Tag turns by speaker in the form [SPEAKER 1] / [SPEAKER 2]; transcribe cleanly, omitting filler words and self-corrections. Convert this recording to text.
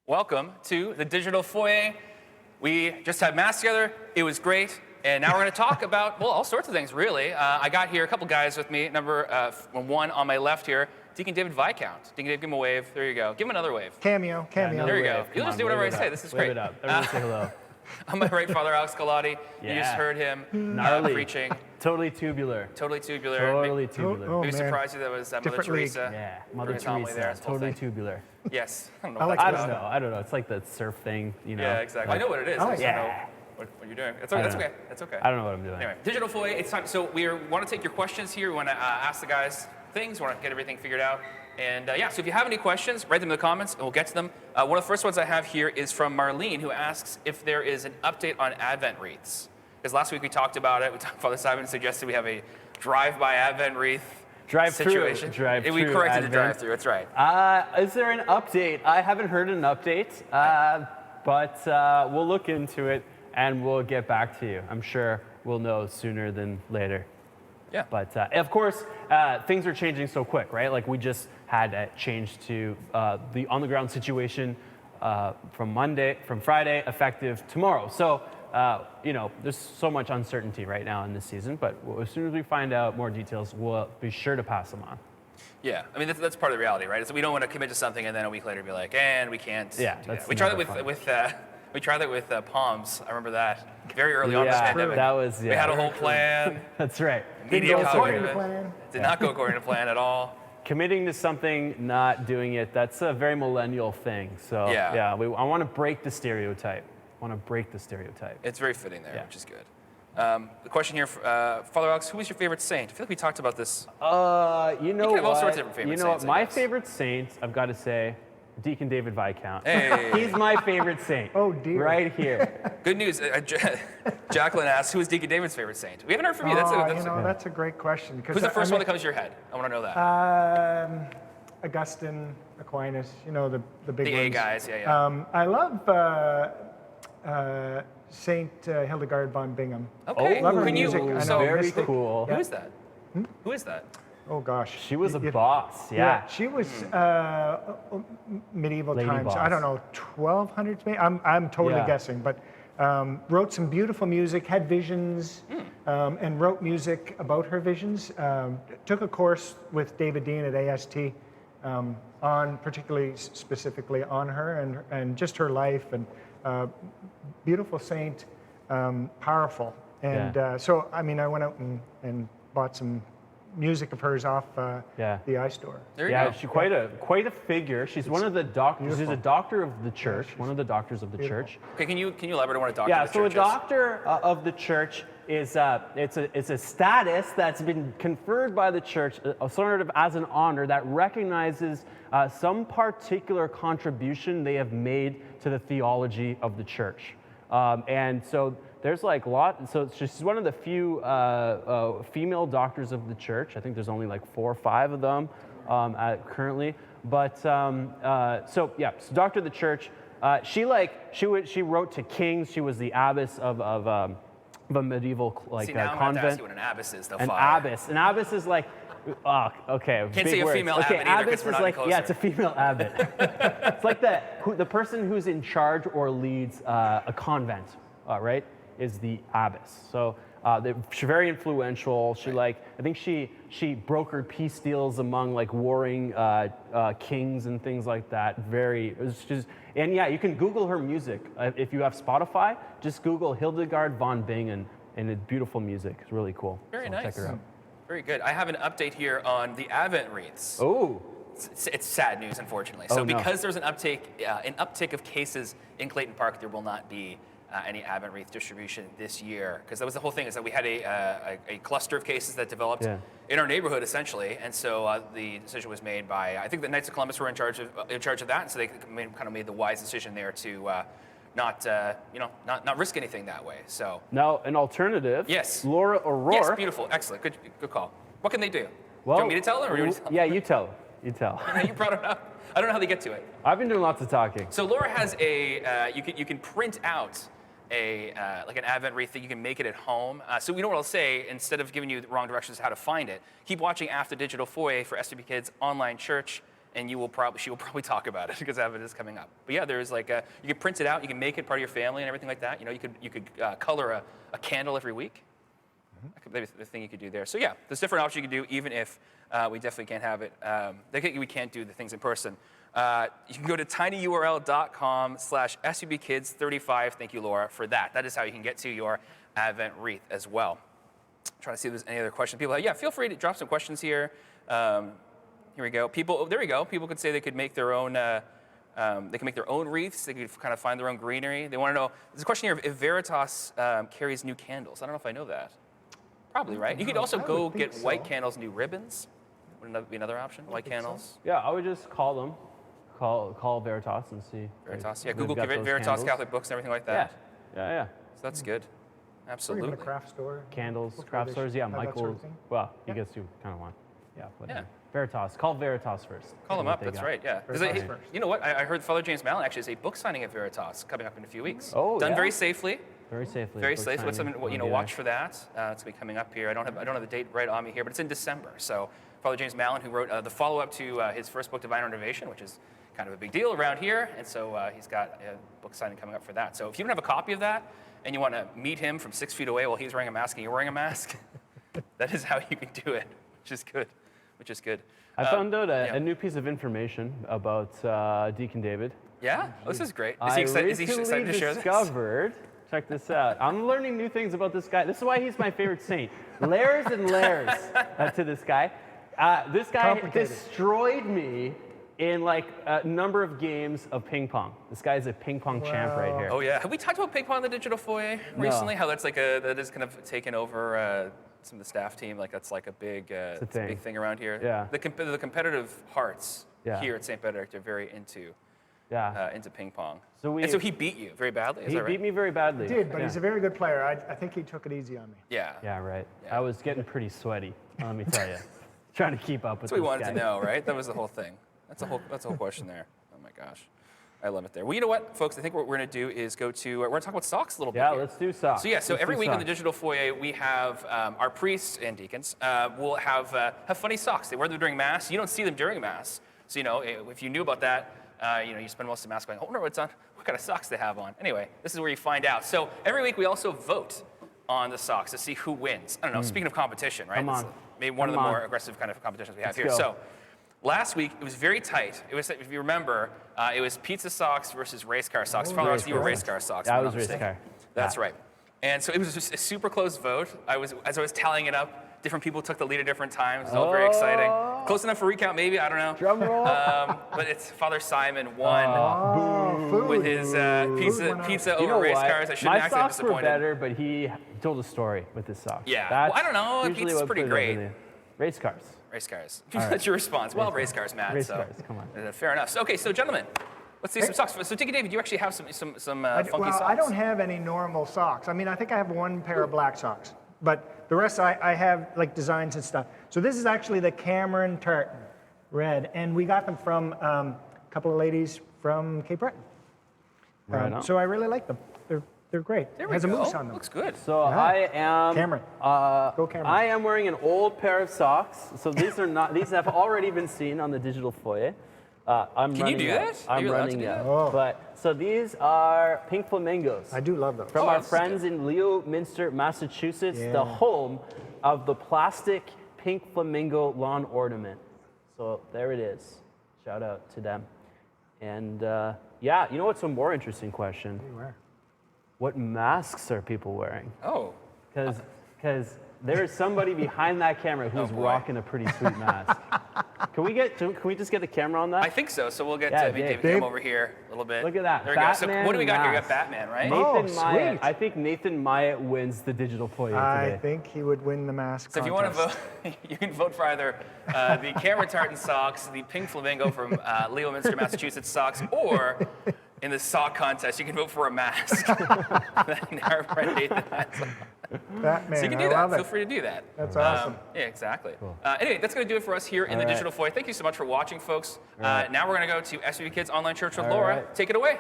[SPEAKER 1] Welcome to the Digital Foyer. We just had Mass together. It was great. And now we're going to talk about, well, all sorts of things, really. I got here a couple guys with me. Number one on my left here, Deacon David Viscount. Deacon Dave, give him a wave. There you go. Give him another wave.
[SPEAKER 2] Cameo.
[SPEAKER 1] There you go. You'll just do whatever I say. This is great.
[SPEAKER 3] Wave it up. Everyone say hello.
[SPEAKER 1] On my right, Father Alex Galati.
[SPEAKER 3] Yeah.
[SPEAKER 1] You just heard him preaching.
[SPEAKER 3] Totally tubular.
[SPEAKER 1] Totally tubular.
[SPEAKER 3] Totally tubular.
[SPEAKER 2] Oh,
[SPEAKER 1] Maybe
[SPEAKER 2] man.
[SPEAKER 1] surprised you that was Mother
[SPEAKER 2] Different league.
[SPEAKER 1] Teresa.
[SPEAKER 3] Yeah, Mother
[SPEAKER 1] Bring a homily there,
[SPEAKER 3] Teresa.
[SPEAKER 1] this whole
[SPEAKER 3] Totally
[SPEAKER 1] thing.
[SPEAKER 3] tubular.
[SPEAKER 1] Yes. I don't know
[SPEAKER 2] I
[SPEAKER 1] what
[SPEAKER 2] like
[SPEAKER 1] that's
[SPEAKER 2] that.
[SPEAKER 1] about.
[SPEAKER 3] I don't know. It's like the surf thing, you know.
[SPEAKER 1] Yeah, exactly. I know what it is.
[SPEAKER 2] Oh,
[SPEAKER 1] I just don't know
[SPEAKER 3] yeah.
[SPEAKER 1] what you're doing. That's
[SPEAKER 3] don't
[SPEAKER 1] okay.
[SPEAKER 3] know.
[SPEAKER 1] That's okay.
[SPEAKER 3] I don't know what I'm doing.
[SPEAKER 1] Anyway, Digital Foyer, it's time. So we want to take your questions here. We want to ask the guys things. We want to get everything figured out. And so if you have any questions, write them in the comments and we'll get to them. One of the first ones I have here is from Marlene, who asks if there is an update on Advent wreaths. Because last week we talked about it. Father Simon suggested we have a drive-by Advent wreath situation. We corrected the drive-through. That's right.
[SPEAKER 3] Is there an update? I haven't heard an update, but we'll look into it and we'll get back to you. I'm sure we'll know sooner than later.
[SPEAKER 1] Yeah.
[SPEAKER 3] But of course, things are changing so quick, right? Like we just had a change to the on-the-ground situation from Friday, effective tomorrow. So, there's so much uncertainty right now in this season, but as soon as we find out more details, we'll be sure to pass them on.
[SPEAKER 1] Yeah, I mean, that's part of the reality, right? So we don't want to commit to something and then a week later be like, and we can't do that. We tried that we tried that with Palms. I remember that very early on in the pandemic.
[SPEAKER 3] That was,
[SPEAKER 1] We had a whole plan.
[SPEAKER 3] That's right.
[SPEAKER 1] Media coverage of
[SPEAKER 2] according to
[SPEAKER 1] it.
[SPEAKER 2] plan.
[SPEAKER 1] Did not go according to plan at all.
[SPEAKER 3] Committing to something, not doing it, that's a very millennial thing. So I want to break the stereotype.
[SPEAKER 1] It's very fitting there,
[SPEAKER 3] Yeah.
[SPEAKER 1] which is good. The question here, Father Alex, who is your favorite saint? I feel like we talked about this.
[SPEAKER 3] You know
[SPEAKER 1] can have all
[SPEAKER 3] what?
[SPEAKER 1] sorts of different favorite saints, I
[SPEAKER 3] My
[SPEAKER 1] guess.
[SPEAKER 3] favorite saint, I've got to say, Deacon David Viscount.
[SPEAKER 1] Hey.
[SPEAKER 3] He's my favorite saint.
[SPEAKER 2] Oh, dear.
[SPEAKER 3] Right here.
[SPEAKER 1] Good news. Jacqueline asks, who is Deacon David's favorite saint? We haven't heard from you.
[SPEAKER 2] That's a great question.
[SPEAKER 1] Who's the first one that comes to your head? I want to know that.
[SPEAKER 2] Augustine, Aquinas, the big
[SPEAKER 1] The
[SPEAKER 2] ones.
[SPEAKER 1] A guys, yeah.
[SPEAKER 2] I love Saint Hildegard von Bingen.
[SPEAKER 1] Okay.
[SPEAKER 2] Love her
[SPEAKER 1] Can
[SPEAKER 2] music.
[SPEAKER 1] you?
[SPEAKER 2] I
[SPEAKER 1] So
[SPEAKER 2] know,
[SPEAKER 3] very
[SPEAKER 2] mystic.
[SPEAKER 3] cool.
[SPEAKER 1] Who is that? Who is that?
[SPEAKER 2] Oh gosh.
[SPEAKER 3] She was a boss, yeah.
[SPEAKER 2] She was medieval
[SPEAKER 3] Lady
[SPEAKER 2] times.
[SPEAKER 3] boss.
[SPEAKER 2] I don't know, 1200s maybe. I'm totally
[SPEAKER 3] Yeah.
[SPEAKER 2] guessing, but wrote some beautiful music, had visions, and wrote music about her visions. Took a course with David Dean at AST on specifically on her and just her life and beautiful saint, powerful. And so I went out and bought some music of hers off the iStore.
[SPEAKER 1] There you go.
[SPEAKER 3] She's quite a figure. She's one of the doctors. She's a
[SPEAKER 2] beautiful.
[SPEAKER 3] doctor of the church. One of the doctors of the church.
[SPEAKER 1] Okay, can you elaborate on what a doctor
[SPEAKER 3] Yeah.
[SPEAKER 1] of the
[SPEAKER 3] So a
[SPEAKER 1] church is?
[SPEAKER 3] doctor of the church is it's a status that's been conferred by the church, sort of as an honor that recognizes some particular contribution they have made to the theology of the church, and so. There's like a lot, so she's one of the few female doctors of the church. I think there's only like 4 or 5 of them currently. But so doctor of the church. She wrote to kings. She was the abbess of a medieval
[SPEAKER 1] See, now I'm going to
[SPEAKER 3] convent.
[SPEAKER 1] ask you what an abbess is, though.
[SPEAKER 3] An
[SPEAKER 1] Fire.
[SPEAKER 3] abbess. An abbess is like. Okay.
[SPEAKER 1] Can't
[SPEAKER 3] big
[SPEAKER 1] say a
[SPEAKER 3] words.
[SPEAKER 1] female
[SPEAKER 3] okay,
[SPEAKER 1] abbot either, 'cause
[SPEAKER 3] abbess
[SPEAKER 1] we're
[SPEAKER 3] is
[SPEAKER 1] not
[SPEAKER 3] like
[SPEAKER 1] any
[SPEAKER 3] it's a female abbot. It's like the person who's in charge or leads a convent, right? Is the abbess. So she's very influential. She I think she brokered peace deals among like warring kings and things like that. You can Google her music if you have Spotify. Just Google Hildegard von Bingen and it's beautiful music. It's really cool.
[SPEAKER 1] Very
[SPEAKER 3] So
[SPEAKER 1] nice.
[SPEAKER 3] Check her out.
[SPEAKER 1] Very good. I have an update here on the Advent wreaths.
[SPEAKER 3] Oh.
[SPEAKER 1] It's sad news, unfortunately. So because there's an uptick of cases in Clayton Park, there will not be any Advent wreath distribution this year. Because that was the whole thing, is that we had a cluster of cases that developed in our neighborhood, essentially. And so the decision was made by, I think the Knights of Columbus were in charge of that. And so they kind of made the wise decision there to not risk anything that way. So
[SPEAKER 3] Now, an alternative.
[SPEAKER 1] Yes.
[SPEAKER 3] Laura O'Rourke.
[SPEAKER 1] yes, beautiful, excellent, good call. What can they do?
[SPEAKER 3] Well,
[SPEAKER 1] do you want me to tell them, or you want me to tell
[SPEAKER 3] Yeah, you tell. You tell.
[SPEAKER 1] You brought it up. I don't know how they get to it.
[SPEAKER 3] I've been doing lots of talking.
[SPEAKER 1] So Laura has you can print out like an Advent wreath that you can make it at home. So you know what I'll say, instead of giving you the wrong directions how to find it, keep watching after Digital Foyer for SWP Kids Online Church. and she will probably talk about it because Advent is coming up. But yeah, there's like you can print it out, you can make it part of your family and everything like that. You know, you could color a candle every week. That could be the thing you could do there. So yeah, there's different options you can do, even if we definitely can't have it. We can't do the things in person. You can go to tinyurl.com/SUBkids35. Thank you, Laura, for that. That is how you can get to your Advent wreath as well. Trying to see if there's any other questions. People, yeah, feel free to drop some questions here. Here we go. There we go. People could say they could make their own. They can make their own wreaths. They could kind of find their own greenery. They want to know. There's a question here if Veritas carries new candles. I don't know if I know that. Probably, right? You could also go get white candles, new ribbons. Wouldn't that be another option? White candles.
[SPEAKER 3] Yeah, I would just call them. Call Veritas and see.
[SPEAKER 1] Veritas, yeah. Google Veritas candles. Catholic books and everything like that.
[SPEAKER 3] Yeah.
[SPEAKER 1] So that's good. Absolutely.
[SPEAKER 2] Or even a craft store.
[SPEAKER 3] Candles, craft stores. Yeah, Michael. Well, you guys do kind of want. Yeah. Veritas. Call Veritas first.
[SPEAKER 1] Call them up. That's right. Yeah. You know what? I heard Father James Mallon actually has a book signing at Veritas coming up in a few weeks.
[SPEAKER 3] Oh,
[SPEAKER 1] done very safely.
[SPEAKER 3] Very safely.
[SPEAKER 1] Very safe. What's something watch for that? It's gonna be coming up here. I don't have the date right on me here, but it's in December. So Father James Mallon, who wrote the follow-up to his first book, Divine Renovation, which is kind of a big deal around here, and so he's got a book signing coming up for that. So if you don't have a copy of that and you want to meet him from 6 feet away while he's wearing a mask and you're wearing a mask, that is how you can do it, which is good.
[SPEAKER 3] I found out a new piece of information about Deacon David.
[SPEAKER 1] Yeah? Oh, this is great. Is he excited to share this?
[SPEAKER 3] Check this out. I'm learning new things about this guy. This is why he's my favorite saint. Layers and layers to this guy. This guy destroyed me in like a number of games of ping pong. This guy's a ping pong champ right here.
[SPEAKER 1] Oh yeah. Have we talked about ping pong in the Digital Foyer recently? How that's that is kind of taken over some of the staff team. Like that's like a big thing around here.
[SPEAKER 3] Yeah.
[SPEAKER 1] The competitive hearts here at St. Benedict are very into ping pong. So he beat you very badly.
[SPEAKER 3] He beat me very badly.
[SPEAKER 2] He did, but he's a very good player. I think he took it easy on me.
[SPEAKER 1] Yeah.
[SPEAKER 3] Yeah, right. Yeah. I was getting pretty sweaty. Let me tell you, trying to keep up with.
[SPEAKER 1] That's what we wanted to know, right? That was the whole thing. That's a whole question there. Oh my gosh, I love it there. Well, you know what, folks? I think what we're going to do is we're going to talk about socks a little bit.
[SPEAKER 3] Yeah, let's do socks.
[SPEAKER 1] So every week in the Digital Foyer, we have our priests and deacons will have funny socks. They wear them during Mass. You don't see them during Mass. So if you knew about that, you spend most of the Mass going, I wonder what kind of socks they have on. Anyway, this is where you find out. So every week we also vote on the socks to see who wins. I don't know. Speaking of competition, right?
[SPEAKER 3] Come on.
[SPEAKER 1] Maybe one of the more aggressive kind of competitions we have here. So. Last week, it was very tight. It was, if you remember, it was pizza socks versus race car socks. Father Ross, you were race car socks.
[SPEAKER 3] I was race car.
[SPEAKER 1] That's right. And so it was just a super close vote. As I was tallying it up, different people took the lead at different times. It was all very exciting. Close enough for recount, maybe. I don't know.
[SPEAKER 3] Drum roll.
[SPEAKER 1] But it's Father Simon won with his pizza over race cars. I shouldn't actually be disappointed.
[SPEAKER 3] My socks were better, but he told a story with his socks.
[SPEAKER 1] Yeah. Well, I don't know. Pizza's pretty great.
[SPEAKER 3] Race cars.
[SPEAKER 1] Race cars. That's your response. Well, race cars, Matt.
[SPEAKER 3] Race cars, come on.
[SPEAKER 1] Fair enough. So, so gentlemen, let's see some socks. So, Deacon David, you actually have some funky socks.
[SPEAKER 2] I don't have any normal socks. I mean, I think I have one pair of black socks, but the rest I have like designs and stuff. So this is actually the Cameron Tartan red, and we got them from a couple of ladies from Cape Breton. So I really like them. They're great.
[SPEAKER 1] There we
[SPEAKER 2] has
[SPEAKER 1] go.
[SPEAKER 2] a moose on them.
[SPEAKER 1] Looks good.
[SPEAKER 3] So I am
[SPEAKER 2] Cameron. Go Cameron.
[SPEAKER 3] I am wearing an old pair of socks. So these are not. These have already been seen on the Digital Foyer.
[SPEAKER 1] Can you do that?
[SPEAKER 3] I'm running out. But so these are pink flamingos.
[SPEAKER 2] I do love those.
[SPEAKER 3] From our friends in Leominster, Massachusetts, the home of the plastic pink flamingo lawn ornament. So there it is. Shout out to them. And you know what's a more interesting question?
[SPEAKER 2] What do you wear?
[SPEAKER 3] What masks are people wearing?
[SPEAKER 1] Oh.
[SPEAKER 3] Because there is somebody behind that camera who's rocking a pretty sweet mask. Can we just get the camera on that?
[SPEAKER 1] I think so. So we'll get David come over here a little bit.
[SPEAKER 3] Look at that.
[SPEAKER 1] There we go. So what do we got here? We got Batman, right?
[SPEAKER 2] Sweet.
[SPEAKER 3] I think Nathan Myatt wins the Digital Foyer today.
[SPEAKER 2] I think he would win the mask
[SPEAKER 1] So if you want to vote, you can vote for either the Cameron Tartan socks, the pink flamingo from Leominster, Massachusetts socks, or in the sock contest, you can vote for a mask.
[SPEAKER 2] Batman,
[SPEAKER 1] so you can do that. Feel free to do that.
[SPEAKER 2] That's awesome.
[SPEAKER 1] Yeah, exactly.
[SPEAKER 3] Cool.
[SPEAKER 1] Anyway, that's going to do it for us here in the Digital Foyer. Thank you so much for watching, folks. Now we're going to go to SUB Kids Online Church with Laura. Take it away.